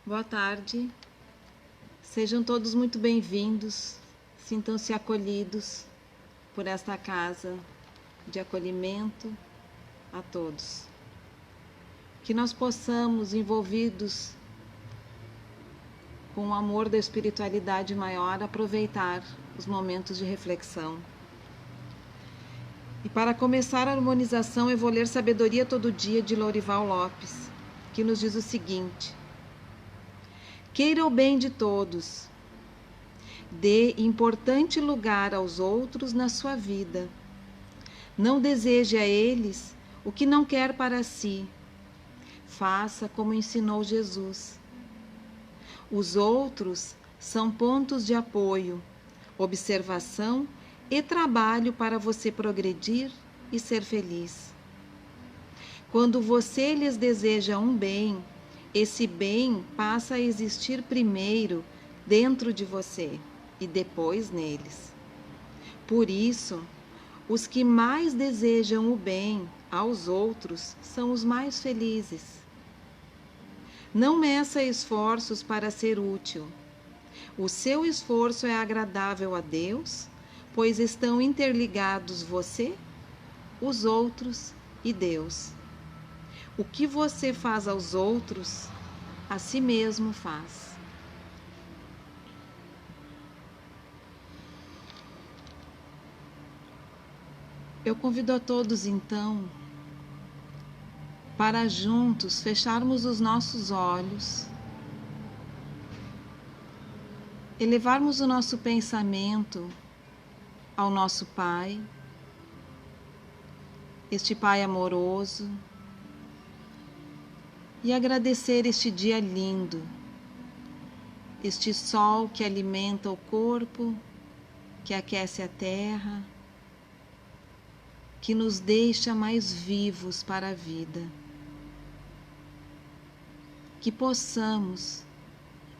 Boa tarde, sejam todos muito bem-vindos, sintam-se acolhidos por esta casa de acolhimento a todos. Que nós possamos, envolvidos com o amor da espiritualidade maior, aproveitar os momentos de reflexão. E para começar a harmonização, eu vou ler Sabedoria Todo Dia, de Lourival Lopes, que nos diz o seguinte: queira o bem de todos, dê importante lugar aos outros na sua vida. Não deseje a eles o que não quer para si. Faça como ensinou Jesus. Os outros são pontos de apoio, observação e trabalho para você progredir e ser feliz. Quando você lhes deseja um bem, esse bem passa a existir primeiro dentro de você e depois neles. Por isso, os que mais desejam o bem aos outros são os mais felizes. Não meça esforços para ser útil. O seu esforço é agradável a Deus, pois estão interligados você, os outros e Deus. O que você faz aos outros, a si mesmo faz. Eu convido a todos, então, para juntos fecharmos os nossos olhos, elevarmos o nosso pensamento ao nosso Pai, este Pai amoroso, e agradecer este dia lindo, este sol que alimenta o corpo, que aquece a terra, que nos deixa mais vivos para a vida. Que possamos,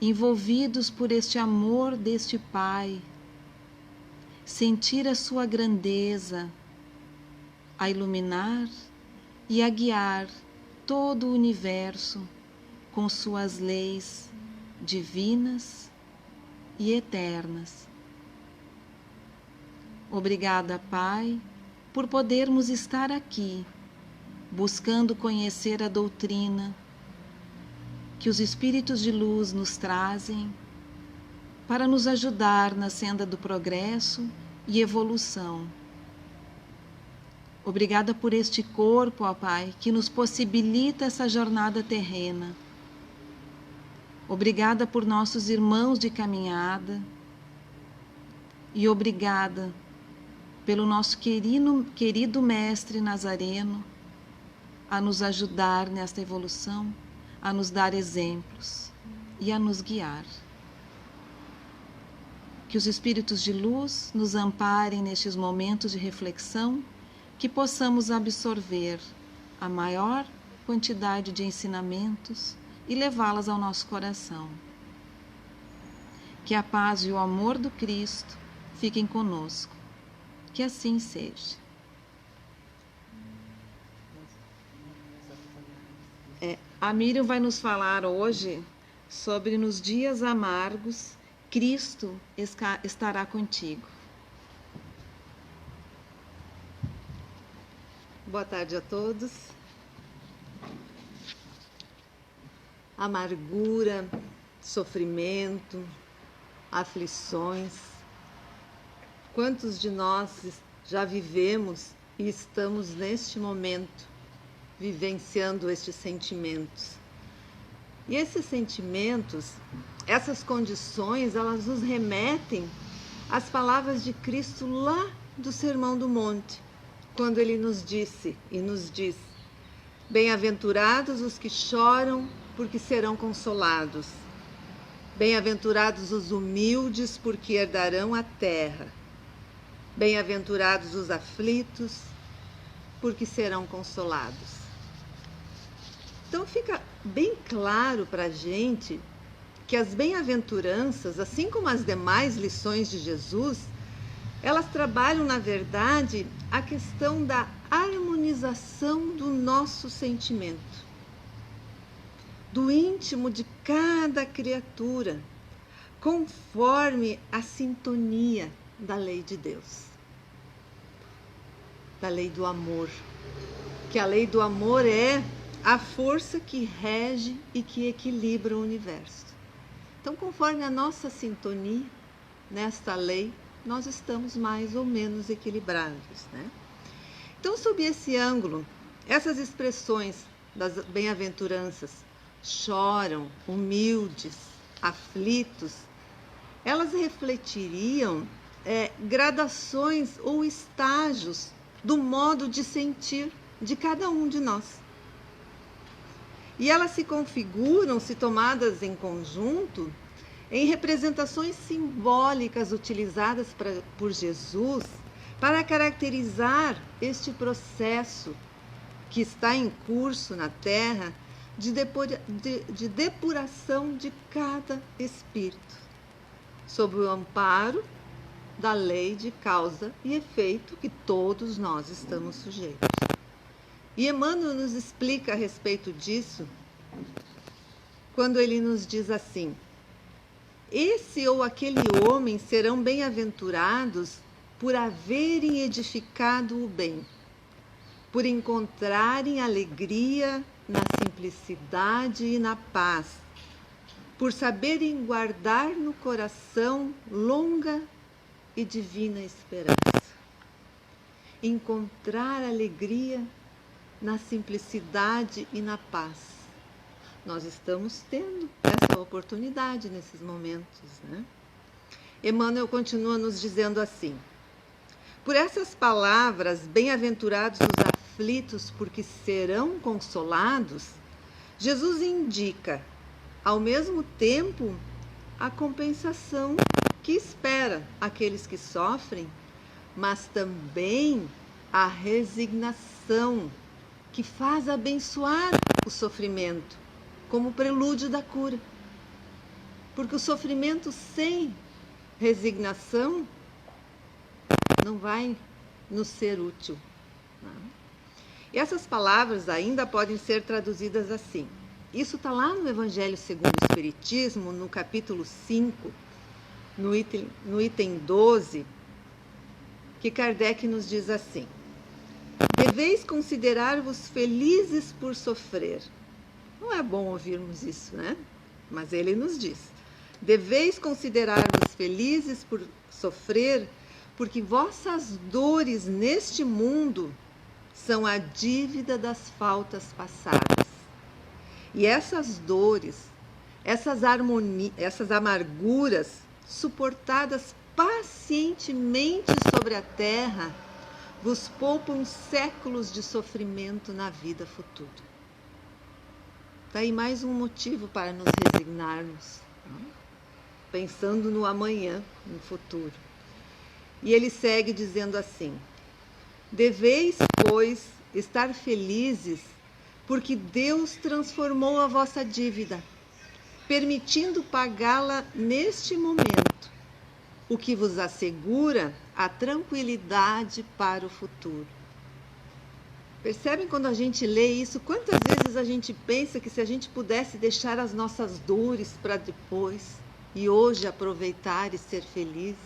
envolvidos por este amor deste Pai, sentir a sua grandeza, a iluminar e a guiar todo o universo com suas leis divinas e eternas. Obrigada, Pai, por podermos estar aqui, buscando conhecer a doutrina que os Espíritos de Luz nos trazem para nos ajudar na senda do progresso e evolução. Obrigada por este corpo, ó Pai, que nos possibilita essa jornada terrena. Obrigada por nossos irmãos de caminhada. E obrigada pelo nosso querido Mestre Nazareno a nos ajudar nesta evolução, a nos dar exemplos e a nos guiar. Que os Espíritos de Luz nos amparem nestes momentos de reflexão, que possamos absorver a maior quantidade de ensinamentos e levá-las ao nosso coração. Que a paz e o amor do Cristo fiquem conosco. Que assim seja. A Miriam vai nos falar hoje sobre nos dias amargos, Cristo estará contigo. Boa tarde a todos. Amargura, sofrimento, aflições. Quantos de nós já vivemos e estamos neste momento vivenciando estes sentimentos? E esses sentimentos, essas condições, elas nos remetem às palavras de Cristo lá do Sermão do Monte, quando ele nos disse e nos diz: bem-aventurados os que choram, porque serão consolados. Bem-aventurados os humildes, porque herdarão a terra. Bem-aventurados os aflitos, porque serão consolados. Então fica bem claro para a gente que as bem-aventuranças, assim como as demais lições de Jesus, elas trabalham, na verdade, a questão da harmonização do nosso sentimento. do íntimo de cada criatura, conforme a sintonia da lei de Deus, da lei do amor, que a lei do amor é a força que rege e que equilibra o universo. Então, conforme a nossa sintonia nesta lei, nós estamos mais ou menos equilibrados, né? Então, sob esse ângulo, essas expressões das bem-aventuranças, choram, humildes, aflitos, elas refletiriam gradações ou estágios do modo de sentir de cada um de nós. E elas se configuram, se tomadas em conjunto, em representações simbólicas utilizadas por Jesus para caracterizar este processo que está em curso na Terra de depuração de cada espírito, sob o amparo da lei de causa e efeito que todos nós estamos sujeitos. E Emmanuel nos explica a respeito disso quando ele nos diz assim: esse ou aquele homem serão bem-aventurados por haverem edificado o bem, por encontrarem alegria na simplicidade e na paz, por saberem guardar no coração longa e divina esperança. Encontrar alegria na simplicidade e na paz. Nós estamos tendo essa oportunidade nesses momentos, né? Emmanuel continua nos dizendo assim: por essas palavras, bem-aventurados os aflitos, porque serão consolados, Jesus indica, ao mesmo tempo, a compensação que espera aqueles que sofrem, mas também a resignação que faz abençoar o sofrimento, como prelúdio da cura. Porque o sofrimento sem resignação não vai nos ser útil. E essas palavras ainda podem ser traduzidas assim. Isso está lá no Evangelho segundo o Espiritismo, no capítulo 5, no item 12, que Kardec nos diz assim: deveis considerar-vos felizes por sofrer. Não é bom ouvirmos isso, né? Mas ele nos diz: deveis considerar-vos felizes por sofrer, porque vossas dores neste mundo são a dívida das faltas passadas. E essas dores, essas amarguras, suportadas pacientemente sobre a terra, vos poupam séculos de sofrimento na vida futura. Daí mais um motivo para nos resignarmos, pensando no amanhã, no futuro. E ele segue dizendo assim: deveis, pois, estar felizes, porque Deus transformou a vossa dívida, permitindo pagá-la neste momento, o que vos assegura a tranquilidade para o futuro. Percebem quando a gente lê isso? Quantas vezes a gente pensa que se a gente pudesse deixar as nossas dores para depois e hoje aproveitar e ser feliz?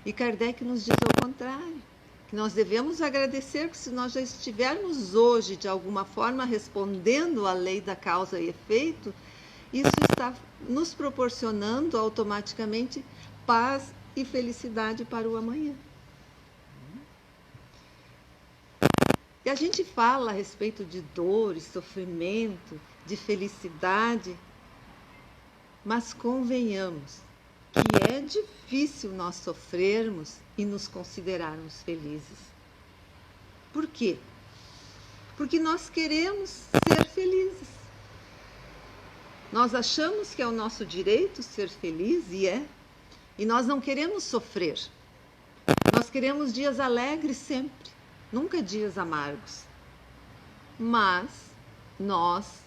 E Kardec nos diz ao contrário, que nós devemos agradecer que se nós já estivermos hoje de alguma forma respondendo à lei da causa e efeito, isso está nos proporcionando automaticamente paz e felicidade para o amanhã. E a gente fala a respeito de dor e sofrimento, de felicidade, mas convenhamos que é difícil nós sofrermos e nos considerarmos felizes. Por quê? Porque nós queremos ser felizes. Nós achamos que é o nosso direito ser feliz, e é. E nós não queremos sofrer. Nós queremos dias alegres sempre, nunca dias amargos. Mas nós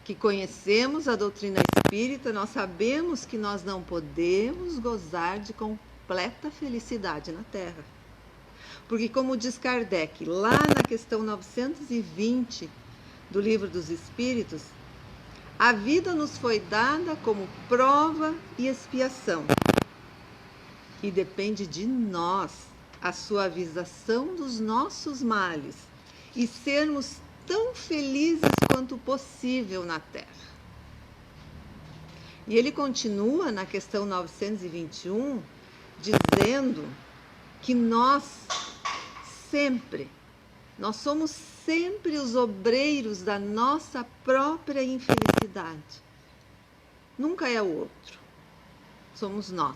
que conhecemos a doutrina espírita, nós sabemos que nós não podemos gozar de completa felicidade na Terra. Porque, como diz Kardec, lá na questão 920 do Livro dos Espíritos, A vida nos foi dada como prova e expiação. E depende de nós a suavização dos nossos males e sermos tão felizes quanto possível na Terra. E ele continua na questão 921, dizendo que nós somos sempre os obreiros da nossa própria infelicidade. Nunca é o outro, somos nós.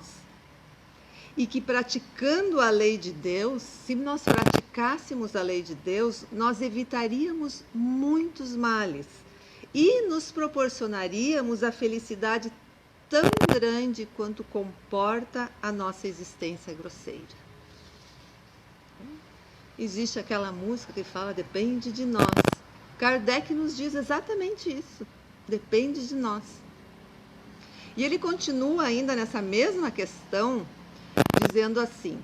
E que praticando a lei de Deus, se nós praticássemos a lei de Deus, nós evitaríamos muitos males e nos proporcionaríamos a felicidade tão grande quanto comporta a nossa existência grosseira. Existe aquela música que fala, depende de nós. Kardec nos diz exatamente isso, depende de nós. E ele continua ainda nessa mesma questão, dizendo assim: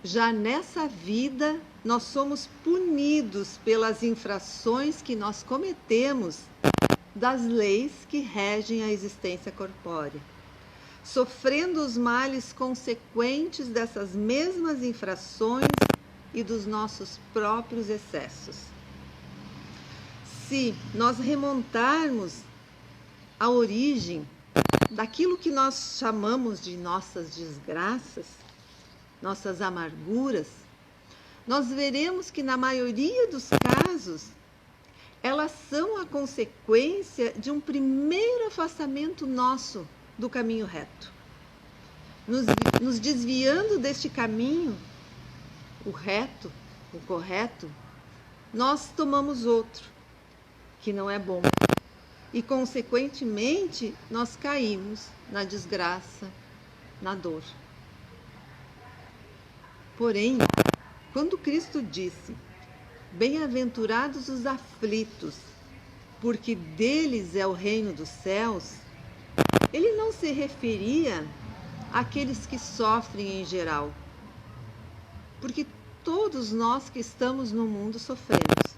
já nessa vida nós somos punidos pelas infrações que nós cometemos das leis que regem a existência corpórea, sofrendo os males consequentes dessas mesmas infrações e dos nossos próprios excessos. Se nós remontarmos a origem daquilo que nós chamamos de nossas desgraças, nossas amarguras, nós veremos que na maioria dos casos elas são a consequência de um primeiro afastamento nosso do caminho reto. Nos desviando deste caminho, o reto, o correto, nós tomamos outro, que não é bom. E, consequentemente, nós caímos na desgraça, na dor. Porém, quando Cristo disse, bem-aventurados os aflitos, porque deles é o reino dos céus, ele não se referia àqueles que sofrem em geral, porque todos nós que estamos no mundo sofremos,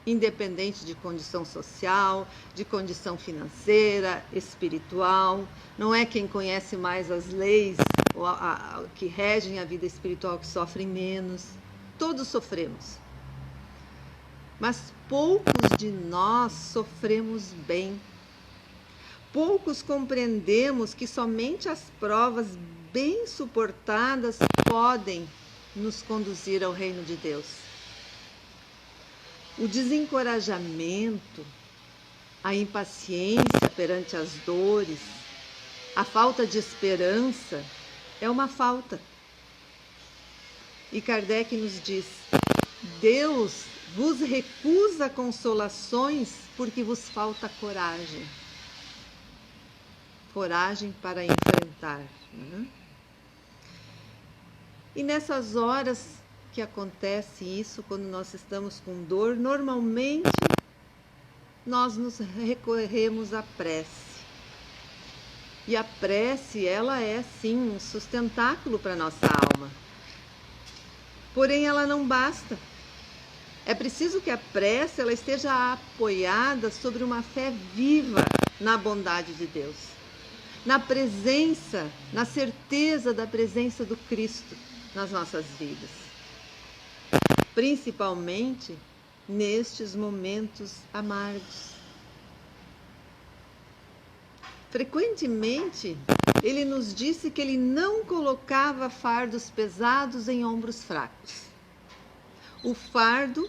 independente de condição social, de condição financeira, espiritual. Não é quem conhece mais as leis que regem a vida espiritual que sofrem menos. Todos sofremos. Mas poucos de nós sofremos bem. Poucos compreendemos que somente as provas bem suportadas podem nos conduzir ao reino de Deus. O desencorajamento, a impaciência perante as dores, a falta de esperança é uma falta. E Kardec nos diz: Deus vos recusa consolações porque vos falta coragem. Coragem para enfrentar. Né? E nessas horas que acontece isso, quando nós estamos com dor, normalmente nós nos recorremos à prece. E a prece, ela é sim um sustentáculo para a nossa alma. Porém, ela não basta. É preciso que a prece ela esteja apoiada sobre uma fé viva na bondade de Deus, na presença, na certeza da presença do Cristo nas nossas vidas. Principalmente nestes momentos amargos. Frequentemente, ele nos disse que ele não colocava fardos pesados em ombros fracos. O fardo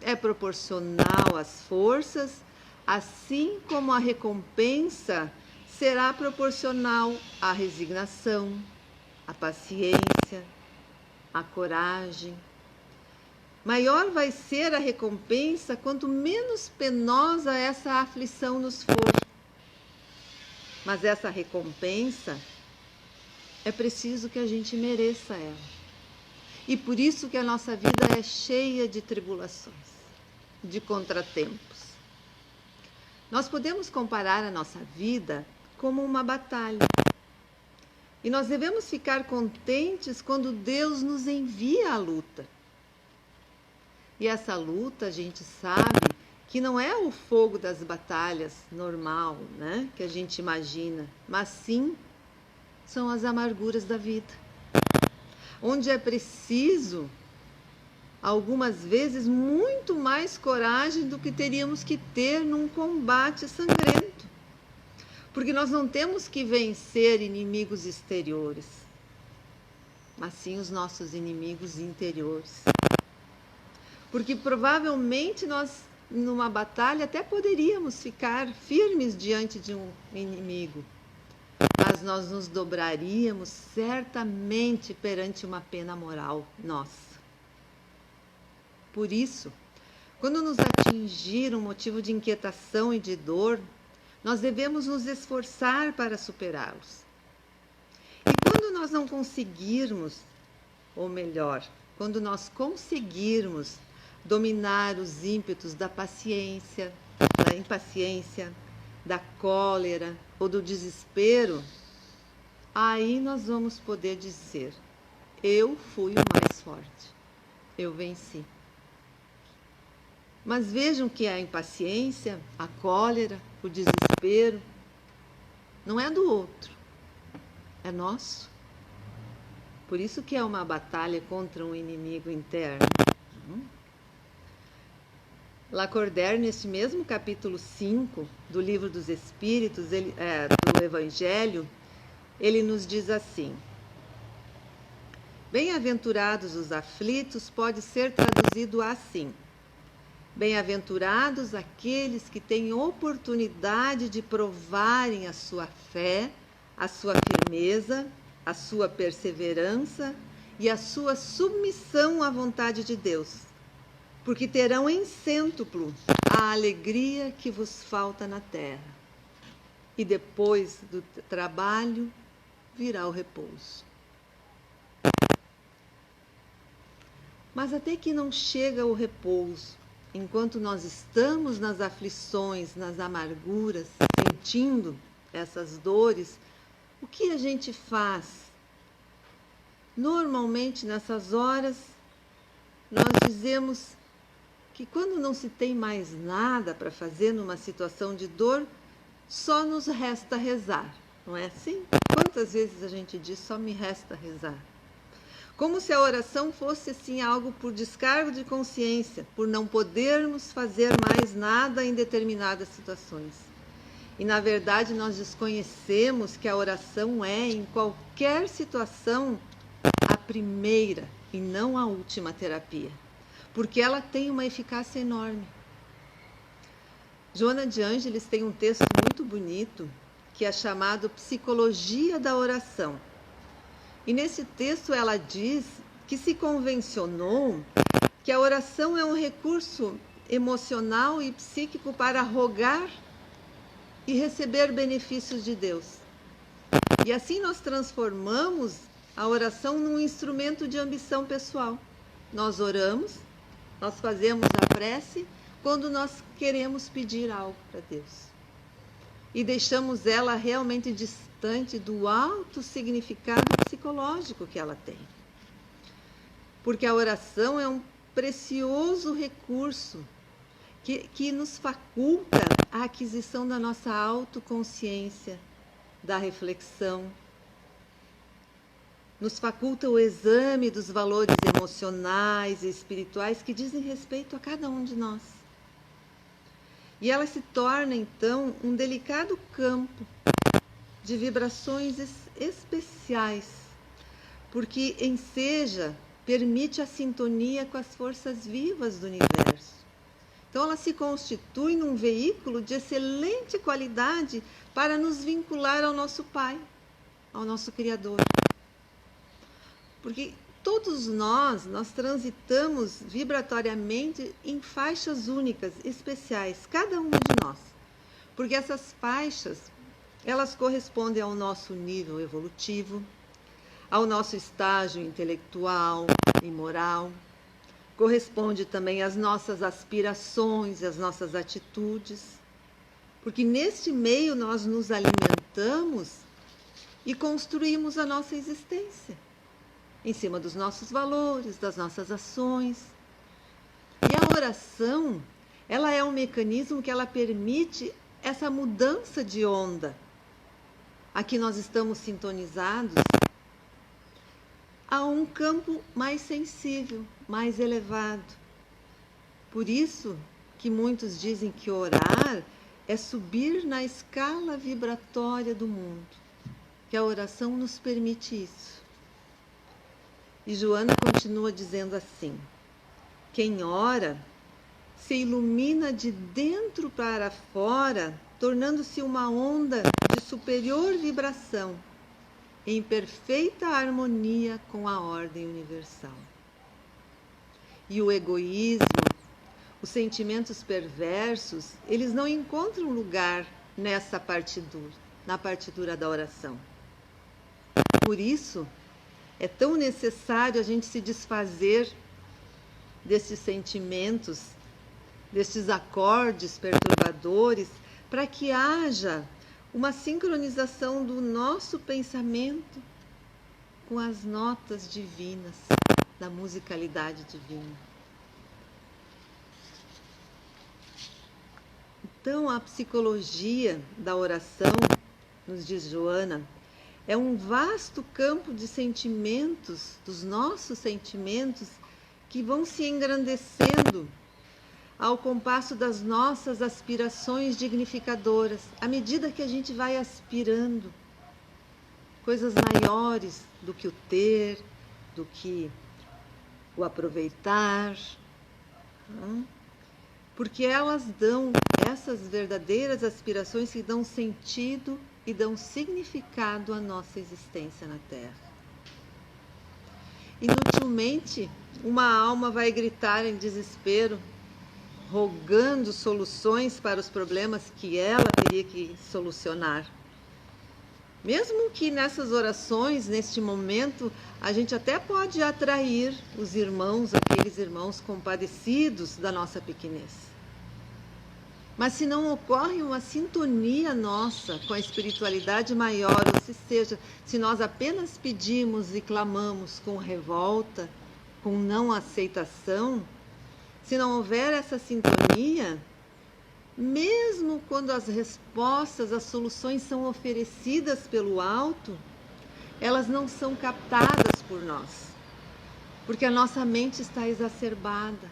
é proporcional às forças, assim como a recompensa será proporcional à resignação, à paciência, à coragem. Maior vai ser a recompensa quanto menos penosa essa aflição nos for. Mas essa recompensa é preciso que a gente mereça ela. E por isso que a nossa vida é cheia de tribulações, de contratempos. Nós podemos comparar a nossa vida como uma batalha. E nós devemos ficar contentes quando Deus nos envia a luta. E essa luta, a gente sabe, que não é o fogo das batalhas normal, né, que a gente imagina, mas sim são as amarguras da vida, onde é preciso, algumas vezes, muito mais coragem do que teríamos que ter num combate sangrento. Porque nós não temos que vencer inimigos exteriores, mas sim os nossos inimigos interiores. Porque provavelmente nós, numa batalha, até poderíamos ficar firmes diante de um inimigo, mas nós nos dobraríamos certamente perante uma pena moral nossa. Por isso, quando nos atingir um motivo de inquietação e de dor, nós devemos nos esforçar para superá-los. E quando nós não conseguirmos, ou melhor, quando nós conseguirmos dominar os ímpetos da paciência, da impaciência, da cólera ou do desespero, aí nós vamos poder dizer: eu fui o mais forte, eu venci. Mas vejam que a impaciência, a cólera, o desespero, não é do outro, é nosso. Por isso que é uma batalha contra um inimigo interno. Lacordaire, neste mesmo capítulo 5 do Livro dos Espíritos, do Evangelho, ele nos diz assim: bem-aventurados os aflitos pode ser traduzido assim: bem-aventurados aqueles que têm oportunidade de provarem a sua fé, a sua firmeza, a sua perseverança e a sua submissão à vontade de Deus, porque terão em cêntuplo a alegria que vos falta na terra. E depois do trabalho virá o repouso. Mas até que não chega o repouso, enquanto nós estamos nas aflições, nas amarguras, sentindo essas dores, o que a gente faz? Normalmente, nessas horas, nós dizemos que quando não se tem mais nada para fazer numa situação de dor, só nos resta rezar. Não é assim? Quantas vezes a gente diz: só me resta rezar? Como se a oração fosse assim algo por descargo de consciência, por não podermos fazer mais nada em determinadas situações. E na verdade nós desconhecemos que a oração é, em qualquer situação, a primeira e não a última terapia, porque ela tem uma eficácia enorme. Joana de Ângeles tem um texto muito bonito que é chamado Psicologia da Oração. E nesse texto ela diz que se convencionou que a oração é um recurso emocional e psíquico para rogar e receber benefícios de Deus. E assim nós transformamos a oração num instrumento de ambição pessoal. Nós oramos, nós fazemos a prece quando nós queremos pedir algo para Deus. E deixamos ela realmente distante do alto significado psicológico que ela tem. Porque a oração é um precioso recurso que nos faculta a aquisição da nossa autoconsciência, da reflexão, nos faculta o exame dos valores emocionais e espirituais que dizem respeito a cada um de nós. E ela se torna, então, um delicado campo de vibrações especiais, porque enseja, permite a sintonia com as forças vivas do universo. Então, ela se constitui num veículo de excelente qualidade para nos vincular ao nosso Pai, ao nosso Criador. Porque todos nós transitamos vibratoriamente em faixas únicas, especiais, cada uma de nós. Porque essas faixas, elas correspondem ao nosso nível evolutivo, ao nosso estágio intelectual e moral, corresponde também às nossas aspirações, às nossas atitudes, porque neste meio nós nos alimentamos e construímos a nossa existência, em cima dos nossos valores, das nossas ações. E a oração ela é um mecanismo que ela permite essa mudança de onda. Aqui nós estamos sintonizados a um campo mais sensível, mais elevado. Por isso que muitos dizem que orar é subir na escala vibratória do mundo, que a oração nos permite isso. E Joana continua dizendo assim: quem ora se ilumina de dentro para fora, tornando-se uma onda de superior vibração, em perfeita harmonia com a ordem universal. E o egoísmo, os sentimentos perversos, eles não encontram lugar nessa partitura, na partitura da oração. Por isso, é tão necessário a gente se desfazer desses sentimentos, destes acordes perturbadores, para que haja uma sincronização do nosso pensamento com as notas divinas, da musicalidade divina. Então, a psicologia da oração, nos diz Joana, é um vasto campo de sentimentos, dos nossos sentimentos, que vão se engrandecendo ao compasso das nossas aspirações dignificadoras, à medida que a gente vai aspirando coisas maiores do que o ter, do que o aproveitar, porque elas dão, essas verdadeiras aspirações que dão sentido e dão significado à nossa existência na Terra. Inutilmente, uma alma vai gritar em desespero, rogando soluções para os problemas que ela teria que solucionar. Mesmo que nessas orações, neste momento, a gente até pode atrair os irmãos, aqueles irmãos compadecidos da nossa pequenez. Mas se não ocorre uma sintonia nossa com a espiritualidade maior, ou seja, se nós apenas pedimos e clamamos com revolta, com não aceitação, se não houver essa sintonia, mesmo quando as respostas, as soluções são oferecidas pelo alto, elas não são captadas por nós, porque a nossa mente está exacerbada,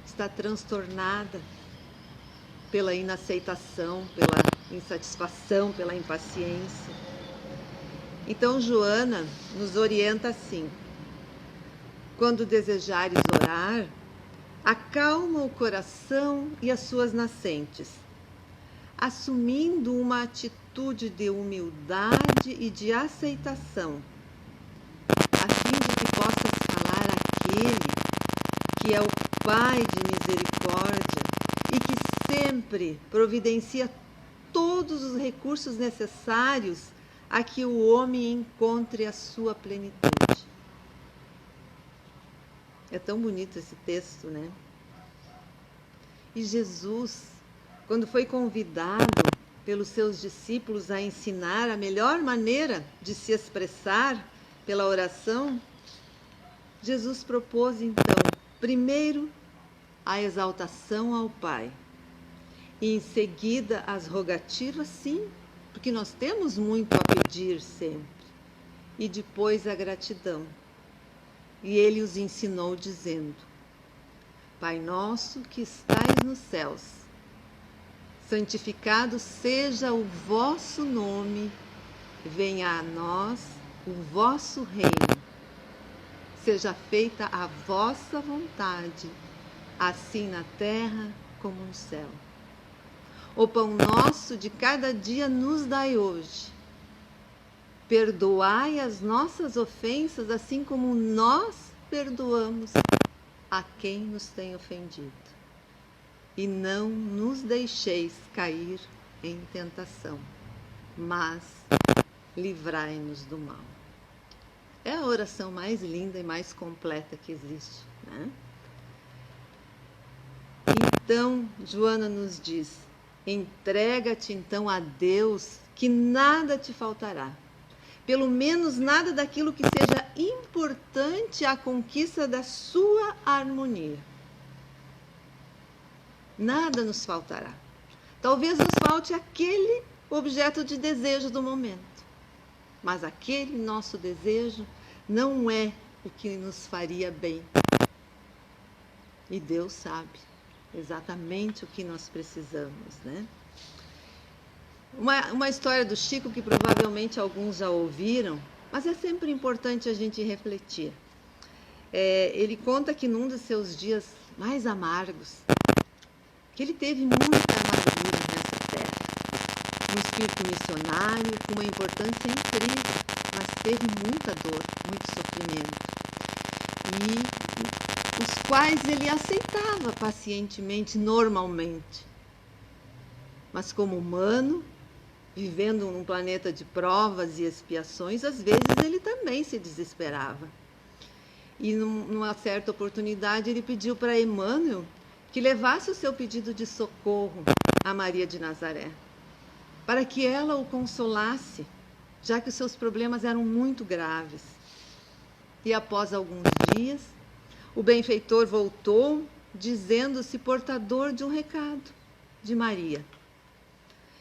está transtornada pela inaceitação, pela insatisfação, pela impaciência. Então, Joana nos orienta assim: quando desejares orar, acalma o coração e as suas nascentes, assumindo uma atitude de humildade e de aceitação, a fim de que possas falar àquele que é o Pai de misericórdia e que sempre providencia todos os recursos necessários a que o homem encontre a sua plenitude. É tão bonito esse texto, né? E Jesus, quando foi convidado pelos seus discípulos a ensinar a melhor maneira de se expressar pela oração, Jesus propôs então, primeiro, a exaltação ao Pai, e em seguida as rogativas, sim, porque nós temos muito a pedir sempre, e depois a gratidão. E ele os ensinou dizendo: Pai nosso que estais nos céus, santificado seja o vosso nome, venha a nós o vosso reino, seja feita a vossa vontade, assim na terra como no céu. O pão nosso de cada dia nos dai hoje. Perdoai as nossas ofensas, assim como nós perdoamos a quem nos tem ofendido. E não nos deixeis cair em tentação, mas livrai-nos do mal. É a oração mais linda e mais completa que existe, né? Então, Joana nos diz: entrega-te então a Deus, que nada te faltará. Pelo menos nada daquilo que seja importante à conquista da sua harmonia. Nada nos faltará. Talvez nos falte aquele objeto de desejo do momento, mas aquele nosso desejo não é o que nos faria bem. E Deus sabe exatamente o que nós precisamos, né? Uma história do Chico que provavelmente alguns já ouviram, mas é sempre importante a gente refletir. Ele conta que num dos seus dias mais amargos, que ele teve muita amargura nessa terra, um espírito missionário com uma importância incrível, mas teve muita dor, muito sofrimento, e os quais ele aceitava pacientemente, normalmente. Mas como humano, vivendo num planeta de provas e expiações, às vezes ele também se desesperava. E numa certa oportunidade ele pediu para Emmanuel que levasse o seu pedido de socorro a Maria de Nazaré, para que ela o consolasse, já que os seus problemas eram muito graves. E após alguns dias, o benfeitor voltou, dizendo-se portador de um recado de Maria.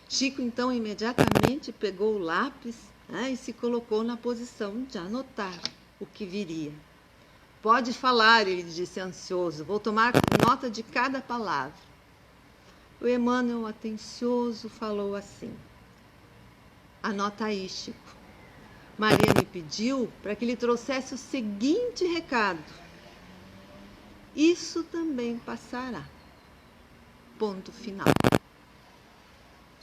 Chico, então, imediatamente pegou o lápis, e se colocou na posição de anotar o que viria. Pode falar, ele disse ansioso, vou tomar nota de cada palavra. O Emmanuel, atencioso, falou assim: anota aí, Chico. Maria me pediu para que lhe trouxesse o seguinte recado: isso também passará. Ponto final.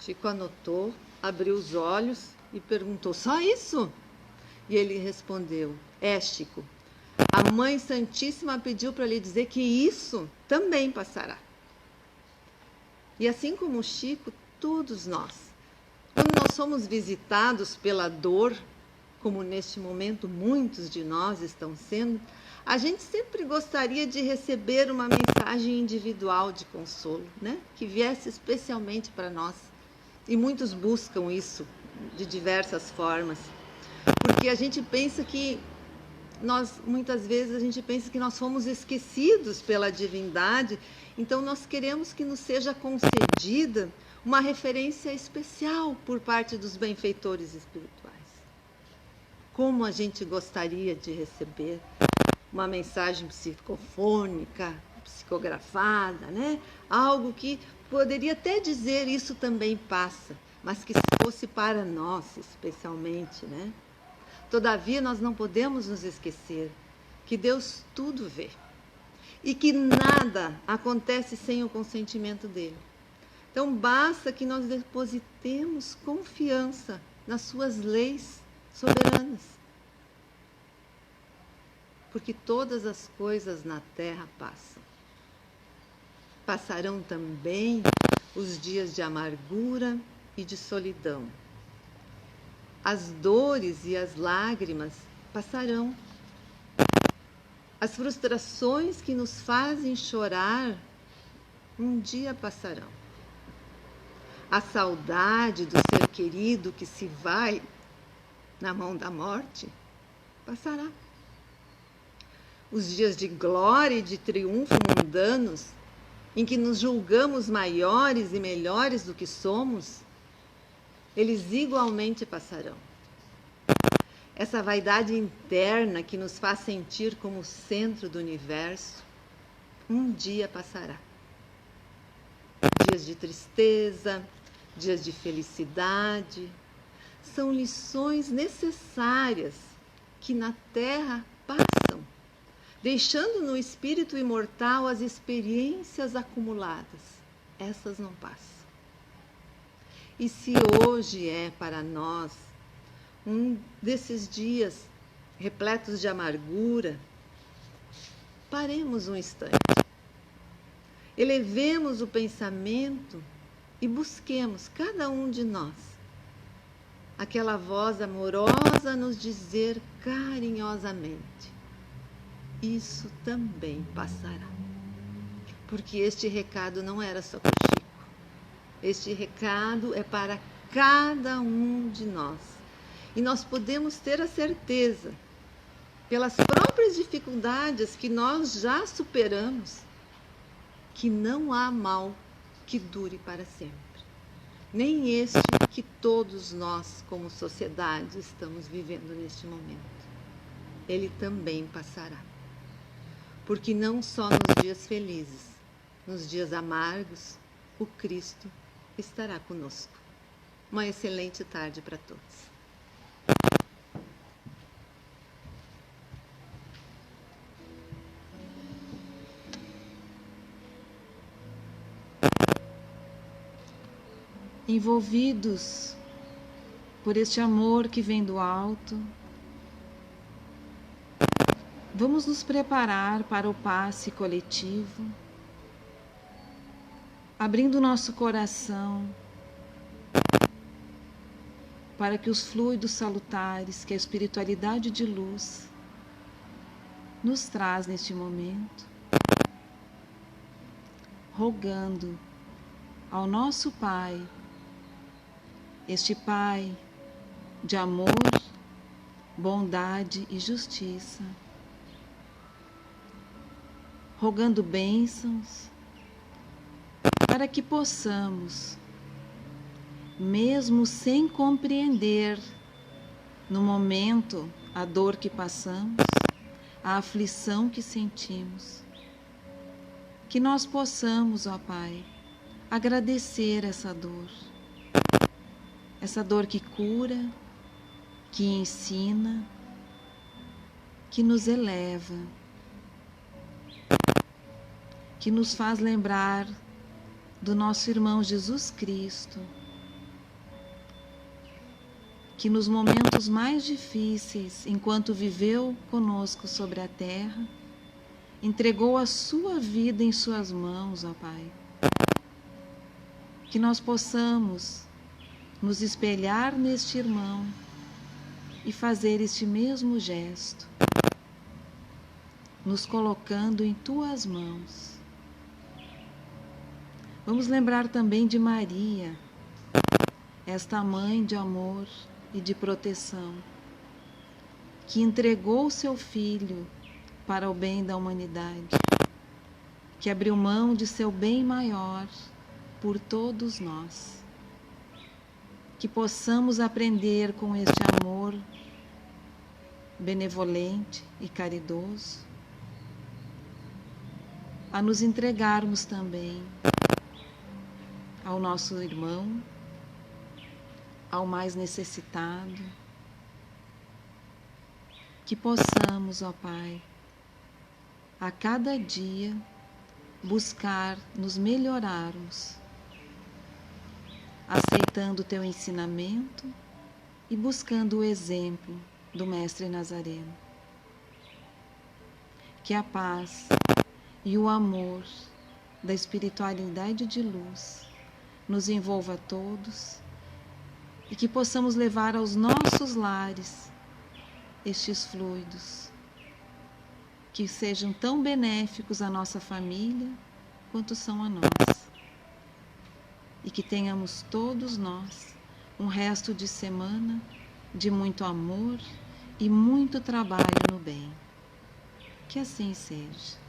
Chico anotou, abriu os olhos e perguntou: só isso? E ele respondeu: Chico, a Mãe Santíssima pediu para lhe dizer que isso também passará. E assim como o Chico, todos nós, quando nós somos visitados pela dor, como neste momento muitos de nós estão sendo, a gente sempre gostaria de receber uma mensagem individual de consolo, né? Que viesse especialmente para nós. E muitos buscam isso de diversas formas, porque a gente pensa que muitas vezes a gente pensa que nós fomos esquecidos pela divindade, então nós queremos que nos seja concedida uma referência especial por parte dos benfeitores espirituais. Como a gente gostaria de receber uma mensagem psicofônica, psicografada, né? Algo que poderia até dizer isso também passa, mas que fosse para nós especialmente, né? Todavia, nós não podemos nos esquecer que Deus tudo vê e que nada acontece sem o consentimento dele. Então, basta que nós depositemos confiança nas suas leis soberanas, porque todas as coisas na terra passam. Passarão também os dias de amargura e de solidão. As dores e as lágrimas passarão. As frustrações que nos fazem chorar um dia passarão. A saudade do ser querido que se vai na mão da morte passará. Os dias de glória e de triunfo mundanos, em que nos julgamos maiores e melhores do que somos, eles igualmente passarão. Essa vaidade interna que nos faz sentir como o centro do universo, um dia passará. Dias de tristeza, dias de felicidade, são lições necessárias que na Terra passam, deixando no espírito imortal as experiências acumuladas. Essas não passam. E se hoje é para nós um desses dias repletos de amargura, paremos um instante, elevemos o pensamento e busquemos, cada um de nós, aquela voz amorosa a nos dizer carinhosamente: isso também passará. Porque este recado não era só para o Chico. Este recado é para cada um de nós. E nós podemos ter a certeza, pelas próprias dificuldades que nós já superamos, que não há mal que dure para sempre, nem este que todos nós, como sociedade, estamos vivendo neste momento. Ele também passará. Porque não só nos dias felizes, nos dias amargos, o Cristo estará conosco. Uma excelente tarde para todos. Envolvidos por este amor que vem do alto, vamos nos preparar para o passe coletivo, abrindo nosso coração para que os fluidos salutares que a espiritualidade de luz nos traz neste momento, rogando ao nosso Pai, este Pai de amor, bondade e justiça, rogando bênçãos para que possamos, mesmo sem compreender no momento a dor que passamos, a aflição que sentimos, que nós possamos, ó Pai, agradecer essa dor que cura, que ensina, que nos eleva, que nos faz lembrar do nosso irmão Jesus Cristo, que nos momentos mais difíceis, enquanto viveu conosco sobre a terra, entregou a sua vida em suas mãos, ó Pai. Que nós possamos nos espelhar neste irmão e fazer este mesmo gesto, nos colocando em tuas mãos. Vamos lembrar também de Maria, esta mãe de amor e de proteção, que entregou seu filho para o bem da humanidade, que abriu mão de seu bem maior por todos nós. Que possamos aprender com este amor benevolente e caridoso a nos entregarmos também ao nosso irmão, ao mais necessitado. Que possamos, ó Pai, a cada dia buscar nos melhorarmos, aceitando o teu ensinamento e buscando o exemplo do Mestre Nazareno. Que a paz e o amor da espiritualidade de luz nos envolva a todos e que possamos levar aos nossos lares estes fluidos, que sejam tão benéficos à nossa família quanto são a nós. E que tenhamos todos nós um resto de semana de muito amor e muito trabalho no bem. Que assim seja.